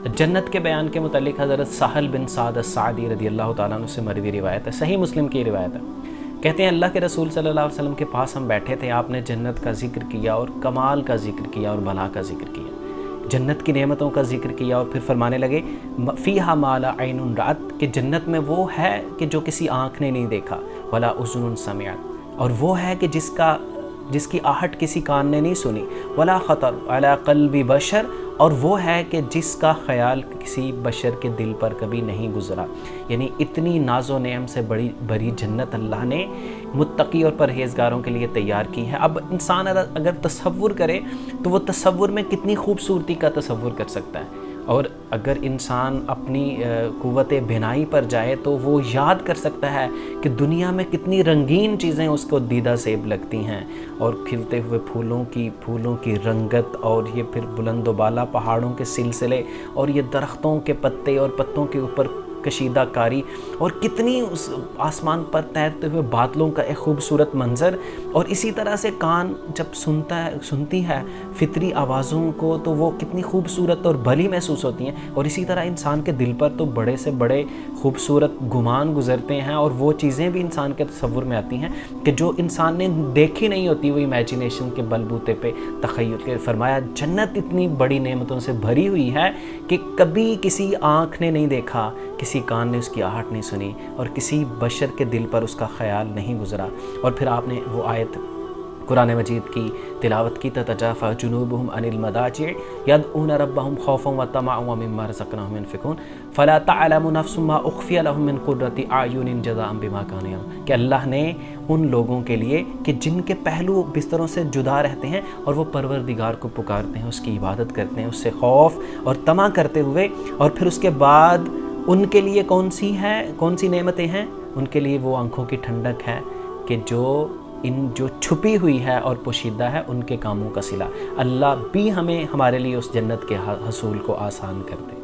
جنت کے بیان کے متعلق حضرت سہل بن سعد الساعدی رضی اللہ تعالیٰ عنہ سے مروی روایت ہے، صحیح مسلم کی روایت ہے، کہتے ہیں اللہ کے رسول صلی اللہ علیہ وسلم کے پاس ہم بیٹھے تھے، آپ نے جنت کا ذکر کیا اور کمال کا ذکر کیا اور بھلا کا ذکر کیا، جنت کی نعمتوں کا ذکر کیا، اور پھر فرمانے لگے فیہا ما لا عین رأت، کہ جنت میں وہ ہے کہ جو کسی آنکھ نے نہیں دیکھا، ولا اذن سمعت، اور وہ ہے کہ جس کی آہٹ کسی کان نے نہیں سنی، ولا خطر علی قلب بشر، اور وہ ہے کہ جس کا خیال کسی بشر کے دل پر کبھی نہیں گزرا۔ یعنی اتنی ناز و نعم سے بڑی جنت اللہ نے متقی اور پرہیزگاروں کے لیے تیار کی ہے۔ اب انسان اگر تصور کرے تو وہ تصور میں کتنی خوبصورتی کا تصور کر سکتا ہے، اور اگر انسان اپنی قوت بینائی پر جائے تو وہ یاد کر سکتا ہے کہ دنیا میں کتنی رنگین چیزیں اس کو دیدہ زیب لگتی ہیں، اور کھلتے ہوئے پھولوں کی رنگت، اور یہ پھر بلند و بالا پہاڑوں کے سلسلے، اور یہ درختوں کے پتے اور پتوں کے اوپر کشیدہ کاری، اور کتنی اس آسمان پر تیرتے ہوئے بادلوں کا ایک خوبصورت منظر، اور اسی طرح سے کان جب سنتی ہے فطری آوازوں کو تو وہ کتنی خوبصورت اور بھلی محسوس ہوتی ہیں، اور اسی طرح انسان کے دل پر تو بڑے سے بڑے خوبصورت گمان گزرتے ہیں، اور وہ چیزیں بھی انسان کے تصور میں آتی ہیں کہ جو انسان نے دیکھی نہیں ہوتی، وہ امیجینیشن کے بل بوتے پہ تخیل کے۔ فرمایا جنت اتنی بڑی نعمتوں سے بھری ہوئی ہے کہ کبھی کسی آنکھ نے نہیں دیکھا، کسی کان نے اس کی آہٹ نہیں سنی، اور کسی بشر کے دل پر اس کا خیال نہیں گزرا۔ اور پھر آپ نے وہ آیت قرآن مجید کی تلاوت کی، تتجافی جنوبہم عن المضاجع یدعون ربہم خوفا وطمعا ومما رزقناہم ينفقون فلا تعلم نفس ما اخفی لہم من قرۃ اعین جزاء بما کانوا یعملون، کہ اللہ نے ان لوگوں کے لیے کہ جن کے پہلو بستروں سے جدا رہتے ہیں اور وہ پروردگار کو پکارتے ہیں، اس کی عبادت کرتے ہیں، اس سے خوف اور طمع کرتے ہوئے، اور پھر اس کے بعد ان کے لیے کون سی نعمتیں ہیں؟ ان کے لیے وہ آنکھوں کی ٹھنڈک ہے کہ جو چھپی ہوئی ہے اور پوشیدہ ہے ان کے کاموں کا صلہ۔ اللہ بھی ہمارے لیے اس جنت کے حصول کو آسان کر دے۔